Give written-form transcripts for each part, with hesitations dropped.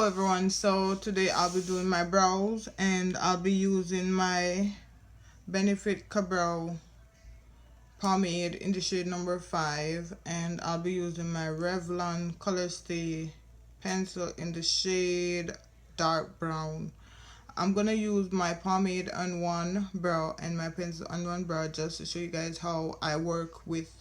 everyone, so today I'll be doing my brows and I'll be using my Benefit Kabrow pomade in the shade number 5, and I'll be using my Revlon Color Stay pencil in the shade dark brown. I'm gonna use my pomade on one brow and my pencil on one brow just to show you guys how I work with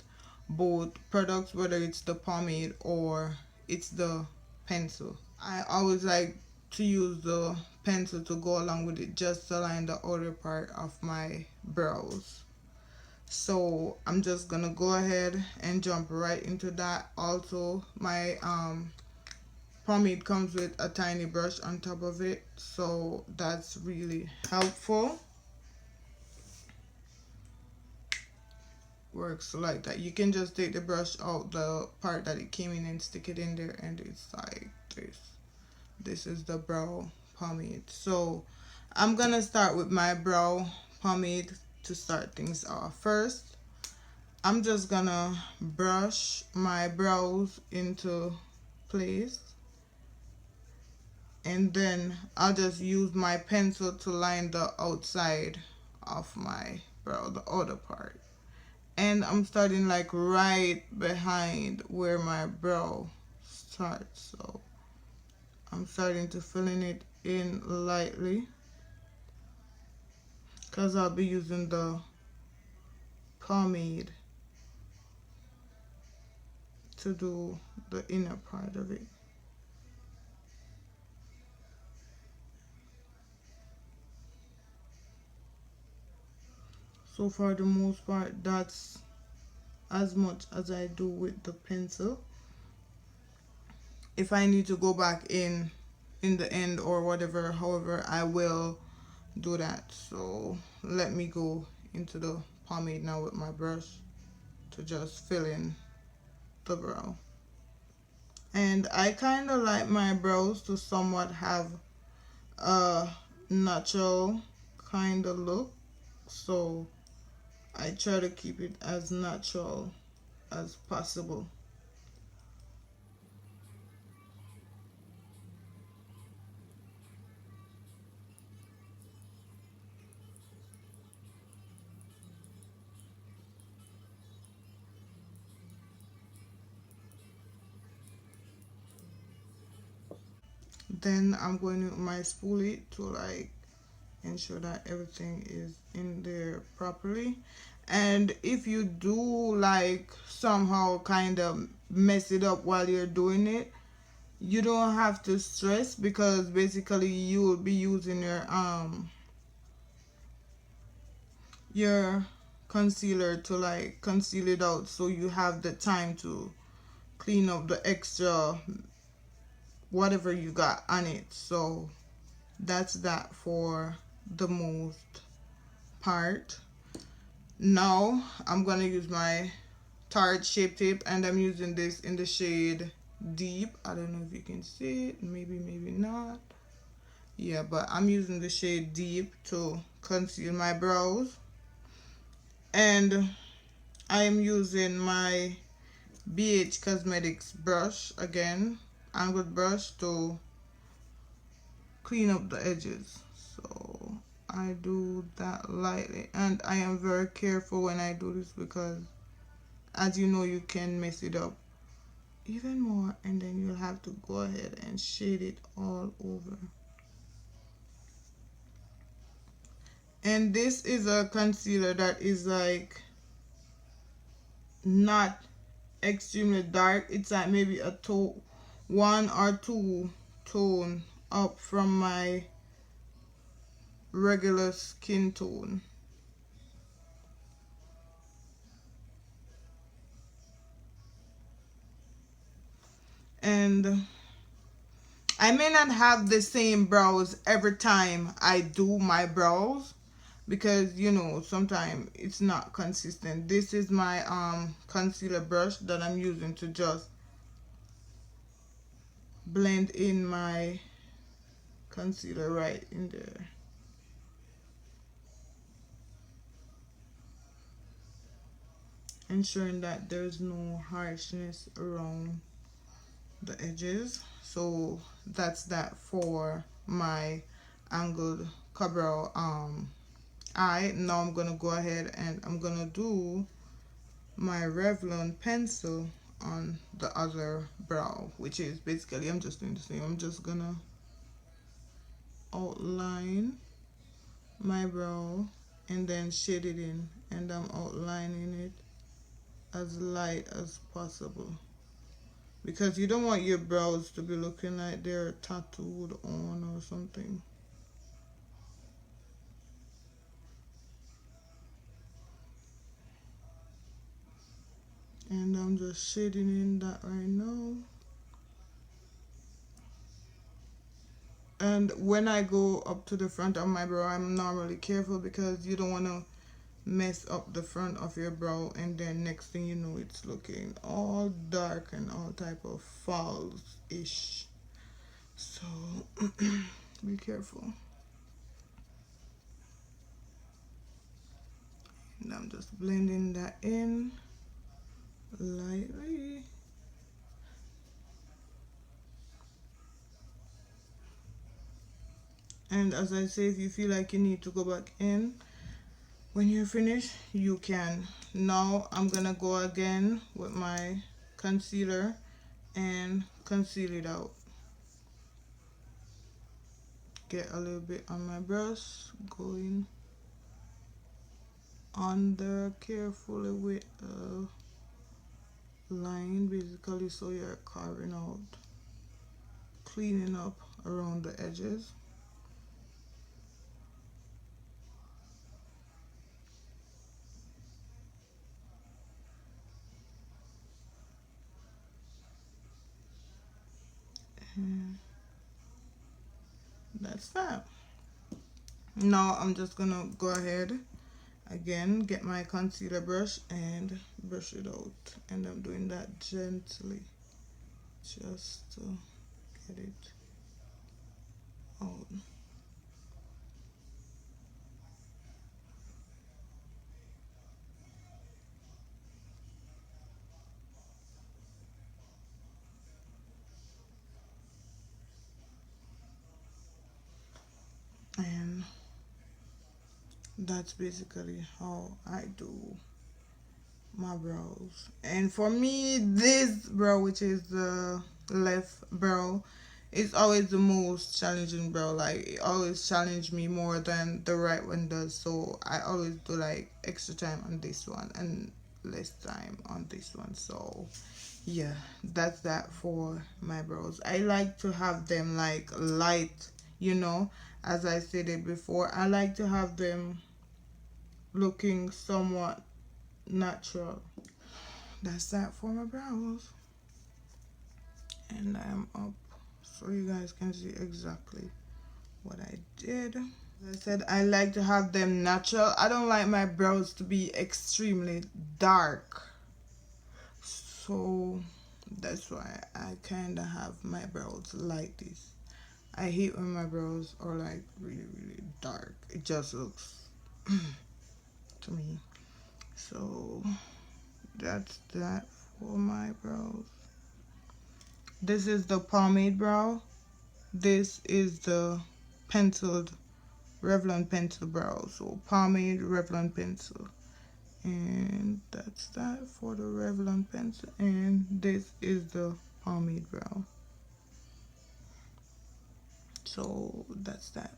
both products, whether it's the pomade or it's the pencil. I always like to use the pencil to go along with it, just to line the outer part of my brows. So I'm just gonna go ahead and jump right into that. Also, my pomade comes with a tiny brush on top of it, so that's really helpful. Works like that. You can just take the brush out the part that it came in and stick it in there, and it's like this is the brow pomade. So I'm gonna start with my brow pomade to start things off. First, I'm just gonna brush my brows into place, and then I'll just use my pencil to line the outside of my brow, the outer part. And I'm starting like right behind where my brow starts. So I'm starting to fill in it in lightly, because I'll be using the pomade to do the inner part of it. So for the most part, that's as much as I do with the pencil. If I need to go back in the end or whatever, however, I will do that. So let me go into the pomade now with my brush to just fill in the brow. And I kind of like my brows to somewhat have a natural kind of look, so I try to keep it as natural as possible. Then I'm going with my spoolie to like ensure that everything is in there properly. And if you do like somehow kind of mess it up while you're doing it, you don't have to stress, because basically you will be using your concealer to like conceal it out, so you have the time to clean up the extra whatever you got on it. So that's that for the most part. Now I'm gonna use my Tarte Shape Tape, and I'm using this in the shade Deep. I don't know if you can see it, maybe not. Yeah, but I'm using the shade Deep to conceal my brows. And I am using my BH Cosmetics brush, again, angled brush, to clean up the edges. So I do that lightly, and I am very careful when I do this, because as you know, you can mess it up even more, and then you'll have to go ahead and shade it all over. And this is a concealer that is like not extremely dark. It's like maybe a tone, 1 or 2 tone up from my regular skin tone. And I may not have the same brows every time I do my brows, because you know, sometimes it's not consistent. This is my concealer brush that I'm using to just blend in my concealer right in there. Ensuring that there's no harshness around the edges. So that's that for my angled kabrow eye. Now I'm gonna go ahead and I'm gonna do my Revlon pencil on the other brow, which is basically, I'm just doing the same. I'm just gonna outline my brow and then shade it in, and I'm outlining it as light as possible because you don't want your brows to be looking like they're tattooed on or something. And I'm just shading in that right now. And when I go up to the front of my brow, I'm normally careful because you don't want to mess up the front of your brow, and then next thing you know, it's looking all dark and all type of false-ish. So be careful. And I'm just blending that in lightly. And as I say, if you feel like you need to go back in when you're finished, you can. Now I'm gonna go again with my concealer and conceal it out. Get a little bit on my brush, going under carefully with a line, basically, so you're carving out, cleaning up around the edges. And that's that. Now I'm just gonna go ahead again, get my concealer brush and brush it out, and I'm doing that gently just to get it out. And that's basically how I do my brows. And for me, this brow, which is the left brow, is always the most challenging brow. Like, it always challenge me more than the right one does. So I always do like extra time on this one and less time on this one. So yeah, that's that for my brows. I like to have them like light, you know, as I said it before. I like to have them looking somewhat natural. That's that for my brows. And I'm up so you guys can see exactly what I did. As I said, I like to have them natural. I don't like my brows to be extremely dark. So that's why I kind of have my brows like this. I hate when my brows are like really, really dark. It just looks to me. So that's that for my brows. This is the pomade brow. This is the penciled Revlon pencil brow. So pomade, Revlon pencil. And that's that for the Revlon pencil. And this is the pomade brow. So that's that.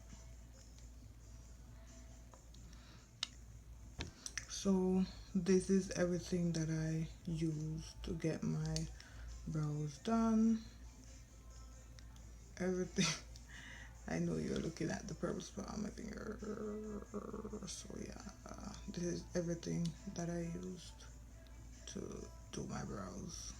So this is everything that I use to get my brows done. Everything. I know you're looking at the purple spot on my finger. So yeah, this is everything that I used to do my brows.